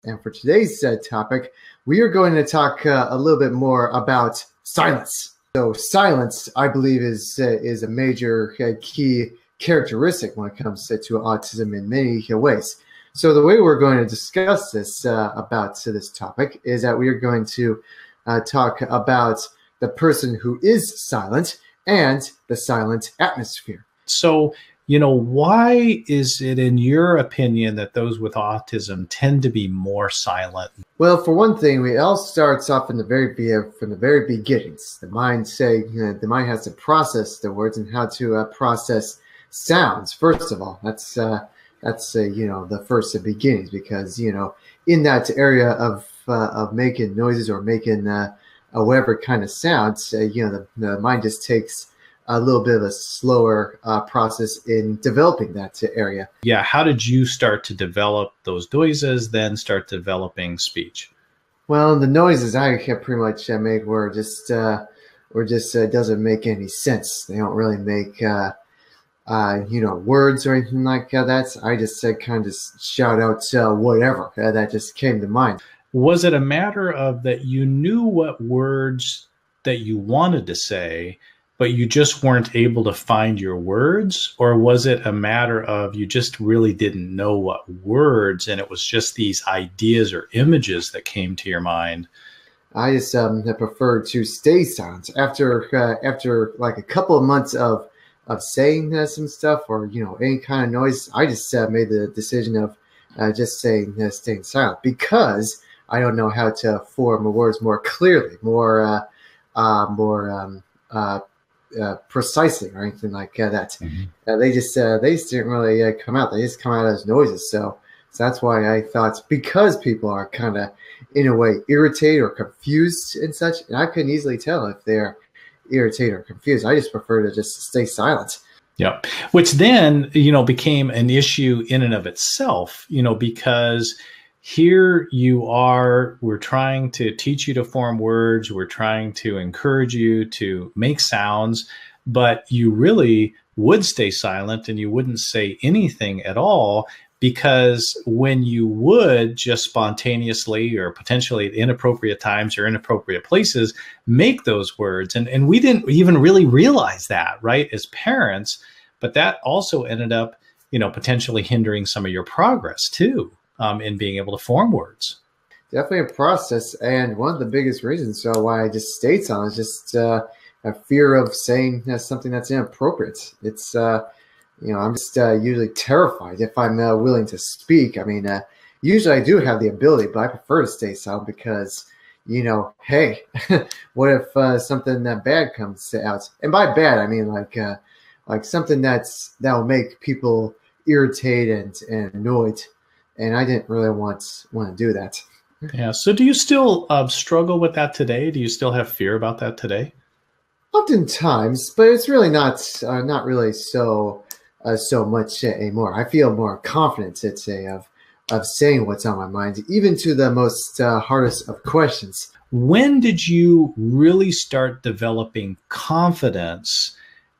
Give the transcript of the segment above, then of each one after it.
And for today's topic, we are going to talk a little bit more about silence. So silence, I believe, is a major key characteristic when it comes to autism in many ways. So the way we're going to discuss this about this topic is that we are going to talk about the person who is silent and the silent atmosphere. So, why is it, in your opinion, that those with autism tend to be more silent? Well, for one thing, it all starts off from the very beginnings. The mind has to process the words and how to process sounds. First of all, that's the first beginnings, because in that area of making noises or making whatever kind of sounds, the mind just takes a little bit of a slower process in developing that area. Yeah. How did you start to develop those noises, then start developing speech? Well, the noises I pretty much make were just doesn't make any sense. They don't really make words or anything like that. I just kind of shout out whatever that just came to mind. Was it a matter of that you knew what words that you wanted to say, but you just weren't able to find your words? Or was it a matter of you just really didn't know what words, and it was just these ideas or images that came to your mind? I just preferred to stay silent after like a couple of months of saying some stuff or any kind of noise. I just made the decision of just staying silent, because I don't know how to form words more clearly, more precisely or anything like that. Mm-hmm. They just didn't really come out. They just come out as noises. So that's why I thought, because people are kind of in a way irritated or confused and such, and I couldn't easily tell if they're irritated or confused. I just prefer to just stay silent. Yeah, which then became an issue in and of itself. Because here you are, we're trying to teach you to form words. We're trying to encourage you to make sounds, but you really would stay silent and you wouldn't say anything at all, because when you would just spontaneously or potentially at inappropriate times or inappropriate places make those words, and we didn't even really realize that, right, as parents, but that also ended up, potentially hindering some of your progress too. In being able to form words. Definitely a process. And one of the biggest reasons why I just stayed silent is just a fear of saying something that's inappropriate. It's, I'm just usually terrified if I'm willing to speak. I mean, usually I do have the ability, but I prefer to stay silent because, hey, what if something bad comes out? And by bad, I mean like something that'll make people irritated and annoyed. And I didn't really want to do that. Yeah. So do you still struggle with that today? Do you still have fear about that today? Oftentimes, but it's really not really so much anymore. I feel more confident, I'd say, of saying what's on my mind, even to the most hardest of questions. When did you really start developing confidence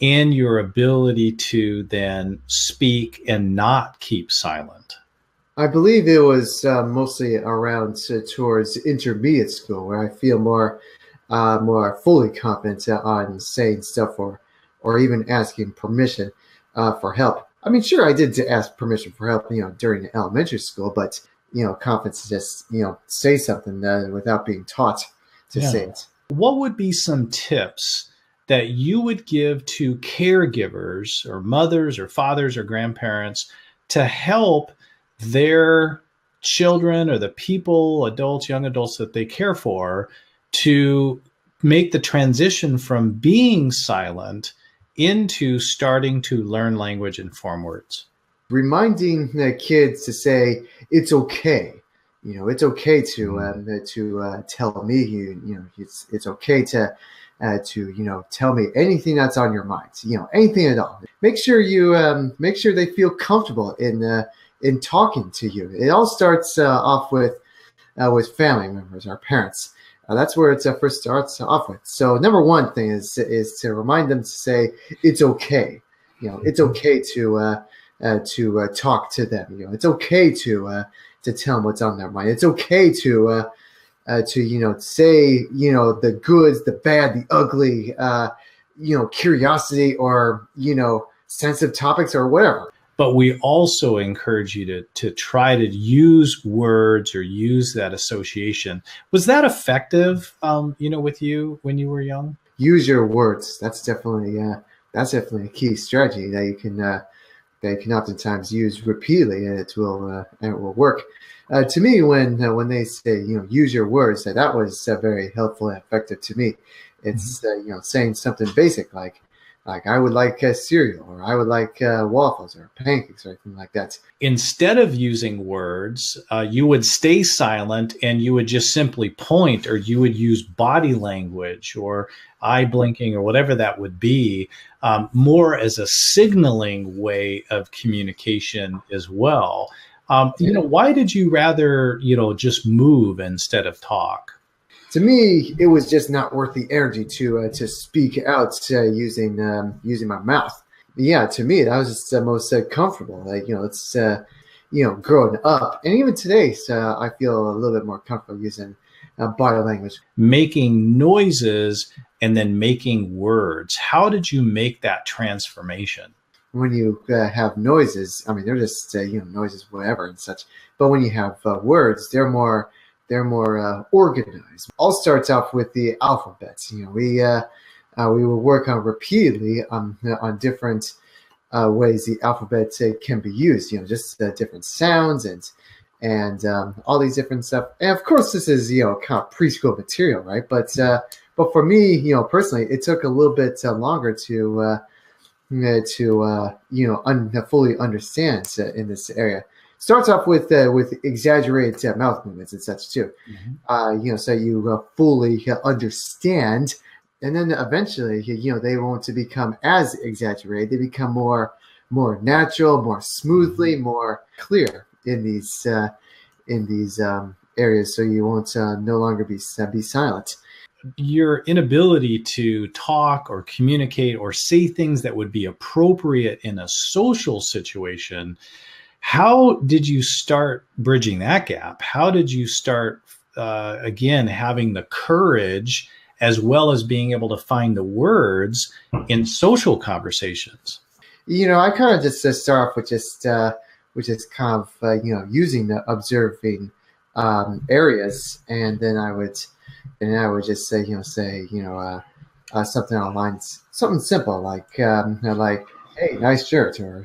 in your ability to then speak and not keep silent? I believe it was mostly around towards intermediate school, where I feel more fully confident on saying stuff or even asking permission for help. I mean, sure, I did ask permission for help, during elementary school, but confidence to just say something without being taught to say it. What would be some tips that you would give to caregivers or mothers or fathers or grandparents to help their children or the people, adults, young adults that they care for, to make the transition from being silent into starting to learn language and form words? Reminding the kids to say, it's okay. It's okay to tell me, it's okay to tell me anything that's on your mind, anything at all. Make sure they feel comfortable in talking to you. It all starts off with family members, our parents. That's where it first starts off with. So number one thing is to remind them to say it's okay. It's okay to talk to them. It's okay to to tell them what's on their mind. It's okay to say the goods, the bad, the ugly, curiosity, or sensitive topics or whatever. But we also encourage you to try to use words or use that association. Was that effective, with you when you were young? Use your words. That's definitely a key strategy that you can oftentimes use repeatedly, and it will work. To me, when they say use your words, that was very helpful and effective to me. It's saying something basic like I would like cereal, or I would like waffles or pancakes or anything like that. Instead of using words, you would stay silent and you would just simply point, or you would use body language or eye blinking or whatever that would be, more as a signaling way of communication as well. Why did you rather, just move instead of talk? To me, it was just not worth the energy to speak out using my mouth. Yeah, to me, that was just the most comfortable. It's growing up, and even today, I feel a little bit more comfortable using body language. Making noises and then making words. How did you make that transformation? When you have noises, I mean, they're just noises, whatever and such. But when you have words, they're more organized. All starts off with the alphabets. We will work on repeatedly on different ways the alphabet can be used. Just different sounds and all these different stuff. And of course, this is kind of preschool material, right? But for me, personally, it took a little bit longer to fully understand in this area. Starts off with exaggerated mouth movements and such too. So you fully understand, and then eventually, they won't become as exaggerated. They become more natural, more smoothly, more clear in these areas. So you won't no longer be silent. Your inability to talk or communicate or say things that would be appropriate in a social situation. How did you start bridging that gap? How did you start, again, having the courage as well as being able to find the words in social conversations? I kind of just start off with just kind of using the observing areas, and then I would just say something online, something simple like hey, nice shirt, or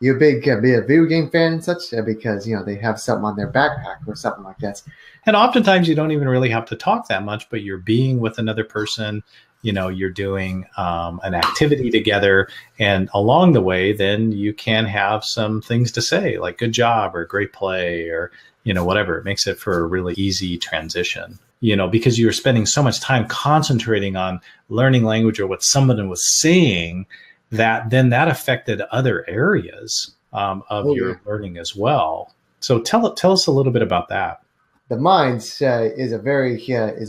you a big video game fan and such, because they have something on their backpack or something like that. And oftentimes you don't even really have to talk that much, but you're being with another person, you're doing an activity together, and along the way, then you can have some things to say like good job or great play or, whatever. It makes it for a really easy transition, because you're spending so much time concentrating on learning language or what someone was saying, that then that affected other areas of your learning as well. So tell us a little bit about that. The mind is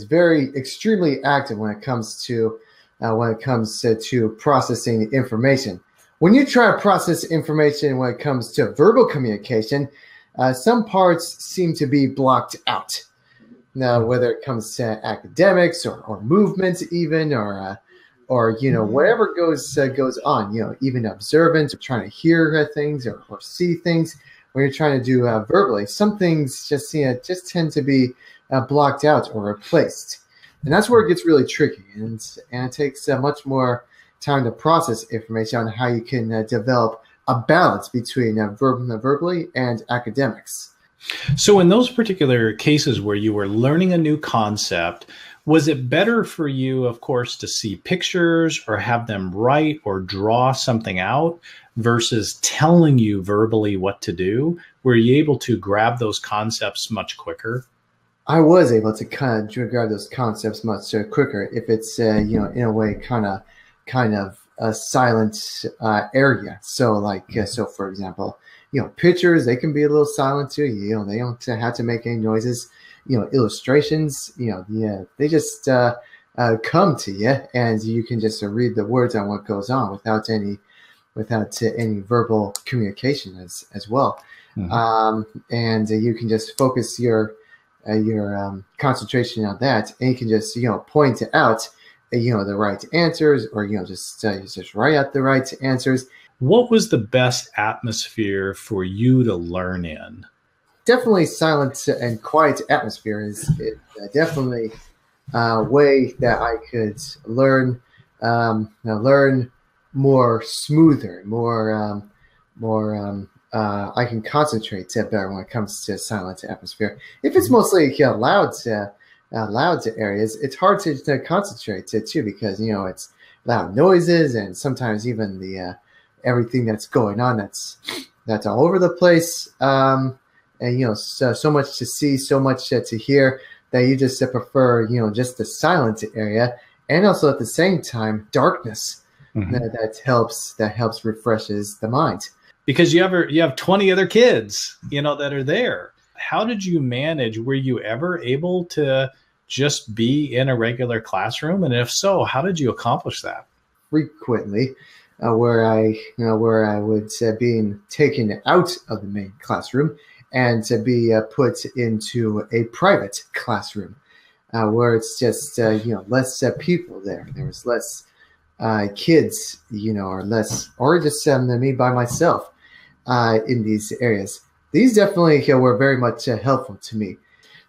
very extremely active when it comes to processing information. When you try to process information when it comes to verbal communication, some parts seem to be blocked out. Now, whether it comes to academics or movements, even or whatever goes on, even observance or trying to hear things or see things. When you're trying to do verbally, some things just tend to be blocked out or replaced, and that's where it gets really tricky. And it takes much more time to process information on how you can develop a balance between verbally and academics. So in those particular cases where you were learning a new concept, was it better for you, of course, to see pictures or have them write or draw something out versus telling you verbally what to do? Were you able to grab those concepts much quicker? I was able to kind of grab those concepts much quicker if it's in a way kind of a silent area. So so for example, pictures, they can be a little silent too. They don't have to make any noises. Illustrations, they just come to you, and you can just read the words on what goes on without any without any verbal communication as well. And you can just focus your concentration on that, and you can just point out the right answers, or just write out the right answers. What was the best atmosphere for you to learn in? Definitely silent and quiet atmosphere is definitely a way that I could learn more smoother, I can concentrate better when it comes to silent atmosphere. If it's mostly loud areas, it's hard to concentrate too, because it's loud noises, and sometimes even the everything that's going on that's all over the place. And so much to see, so much to hear, that you just prefer just the silent area, and also at the same time darkness. That helps refreshes the mind. Because you have 20 other kids that are there. How did you manage? Were you ever able to just be in a regular classroom? And if so, how did you accomplish that? Frequently, where I would being taken out of the main classroom and to be put into a private classroom, where it's just less people there. There was less kids, or less, or just me by myself in these areas. These definitely were very much helpful to me.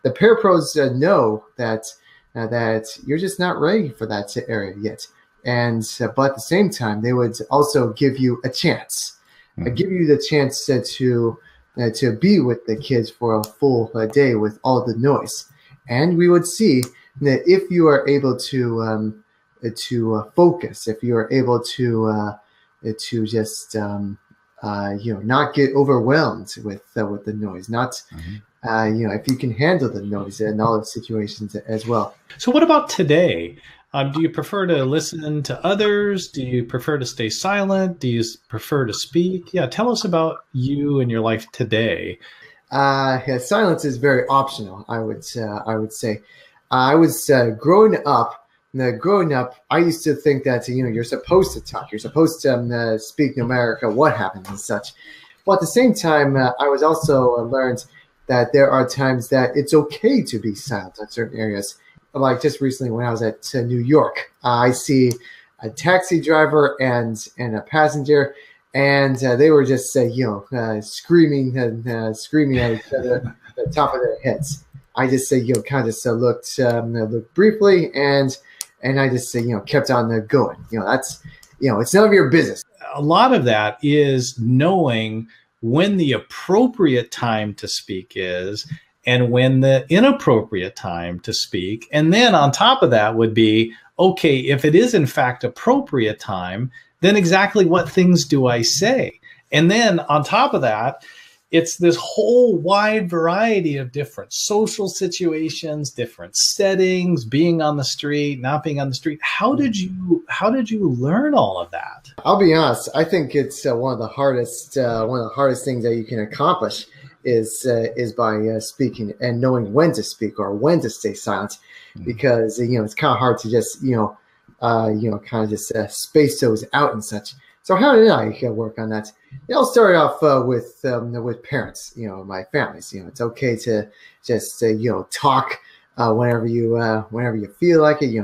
The parapros know that you're just not ready for that area yet, and but at the same time, they would also give you a chance, give you the chance to be with the kids for a full day with all the noise, and we would see that if you are able to focus, if you are able to just not get overwhelmed with the noise, not if you can handle the noise in all the situations as well. So what about today? Do you prefer to listen to others? Do you prefer to stay silent? Do you prefer to speak? Yeah, tell us about you and your life today. Silence is very optional, I would say. I was growing up, I used to think that you're supposed to talk, you're supposed to speak no matter what happens and such. But at the same time, I was also learned that there are times that it's okay to be silent in certain areas. Like just recently when I was at New York, I see a taxi driver and a passenger, and they were just screaming at each other at the top of their heads. I just kind of just looked briefly, and I just kept on going. That's it's none of your business. A lot of that is knowing when the appropriate time to speak is, and when the inappropriate time to speak. And then on top of that would be, okay, if it is in fact appropriate time, then exactly what things do I say? And then on top of that, it's this whole wide variety of different social situations, different settings, being on the street, not being on the street. How did you learn all of that? I'll be honest. I think it's one of the hardest things that you can accomplish is by speaking and knowing when to speak or when to stay silent, because it's kind of hard to just kind of just space those out and such. So how did I work on that? I'll start off with parents, my families. It's okay to just talk whenever you feel like it.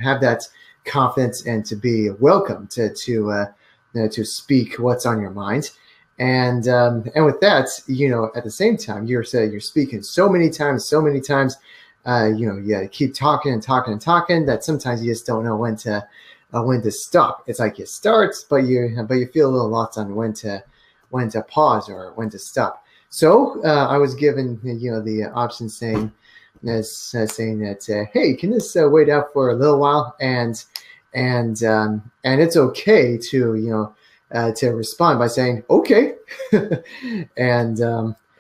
Have that confidence and to be welcome to speak what's on your mind. And with that, at the same time, you're speaking so many times, you keep talking and talking and talking that sometimes you just don't know when to stop. It's like you start, but you feel a little lost on when to pause or when to stop. So I was given the option saying that hey, can this wait out for a little while, and it's okay to respond by saying okay, and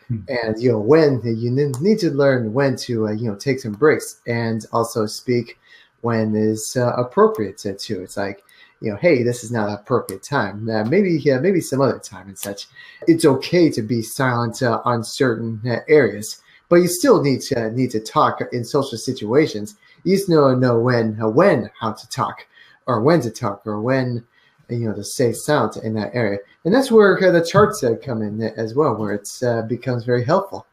when you need to learn when to take some breaks and also speak when is appropriate to. It's like hey, this is not an appropriate time. Maybe some other time and such. It's okay to be silent on certain areas, but you still need to talk in social situations. You just know when how to talk, or when to talk, or when to stay silent in that area. And that's where the charts come in as well, where it becomes very helpful.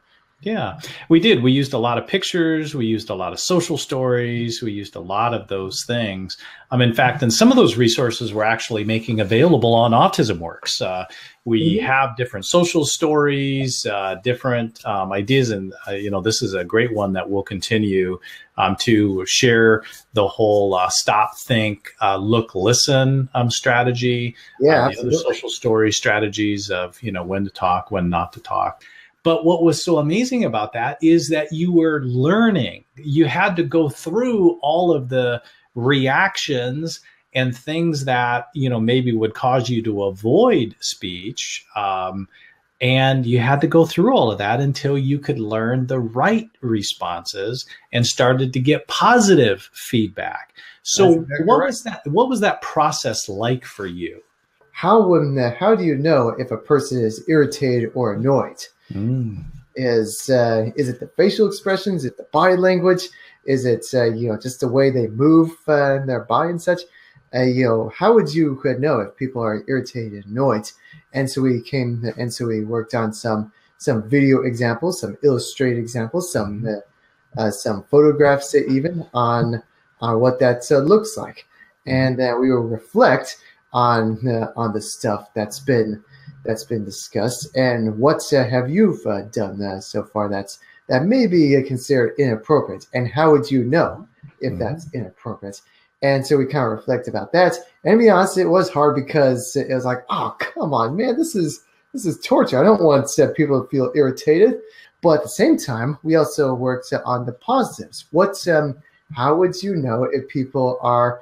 Yeah, we did. We used a lot of pictures. We used a lot of social stories. We used a lot of those things. In fact, and some of those resources we're actually making available on Autismworks. We have different social stories, different ideas, and this is a great one that we'll continue to share the whole stop, think, look, listen strategy. Yeah, the other social story strategies of when to talk, when not to talk. But what was so amazing about that is that you were learning. You had to go through all of the reactions and things that, maybe would cause you to avoid speech. And you had to go through all of that until you could learn the right responses and started to get positive feedback. So exactly what was that process like for you? How do you know if a person is irritated or annoyed? Is it the facial expressions? Is it the body language? Is it just the way they move their body and such? How would you know if people are irritated, annoyed? And so we worked on some video examples, some illustrated examples, some photographs even on what that looks like, and we will reflect on the stuff that's been discussed, and what have you done so far that may be considered inappropriate, and how would you know if that's inappropriate? And so we kind of reflect about that. And to be honest, it was hard because it was like, oh, come on, man, this is torture. I don't want people to feel irritated. But at the same time, we also worked on the positives. How would you know if people are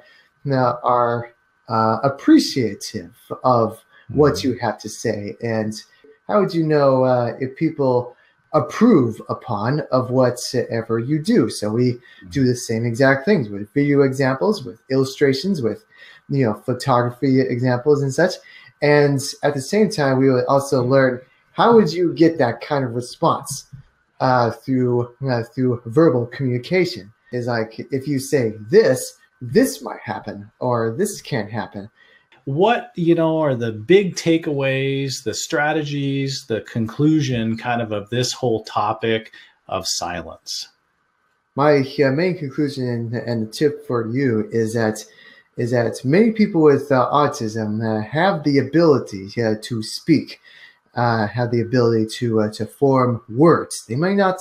appreciative of what you have to say, and how would you know if people approve upon of whatever you do? So we do the same exact things with video examples, with illustrations, with photography examples and such. And at the same time, we would also learn how would you get that kind of response through verbal communication. Is like, if you say this might happen, or this can't happen. What, are the big takeaways, the strategies, the conclusion kind of this whole topic of silence? My main conclusion and the tip for you is that many people with autism have the ability to speak, have the ability to form words. They may not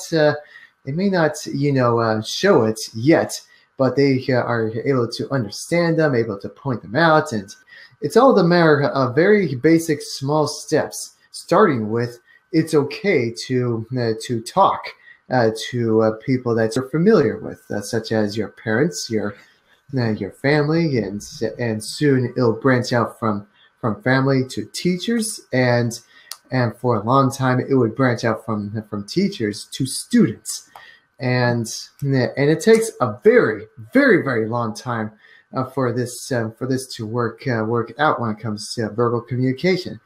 show it yet, but they are able to understand them, able to point them out, and it's all the matter of very basic small steps, starting with it's okay to talk to people that you're familiar with, such as your parents, your family, and soon it'll branch out from family to teachers, and for a long time it would branch out from teachers to students, and it takes a very, very, very long time for this to work out when it comes to verbal communication.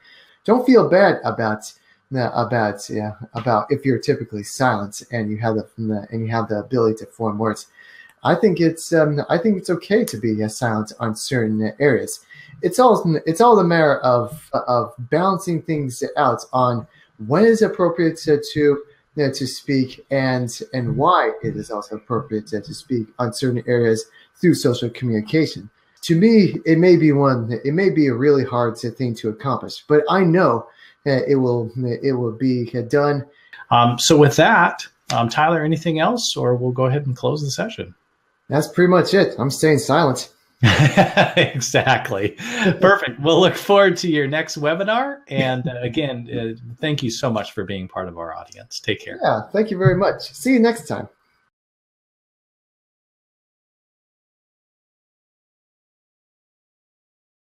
Don't feel bad about if you're typically silent and you have the ability to form words. I think it's okay to be silent on certain areas. It's all the matter of balancing things out on when it's appropriate to speak, and why it is also appropriate to speak on certain areas through social communication. To me, it may be a really hard thing to accomplish, but I know it will be done. So with that, Tyler, anything else, or we'll go ahead and close the session? That's pretty much it. I'm staying silent. Exactly. Perfect. We'll look forward to your next webinar. And again, thank you so much for being part of our audience. Take care. Yeah, thank you very much. See you next time.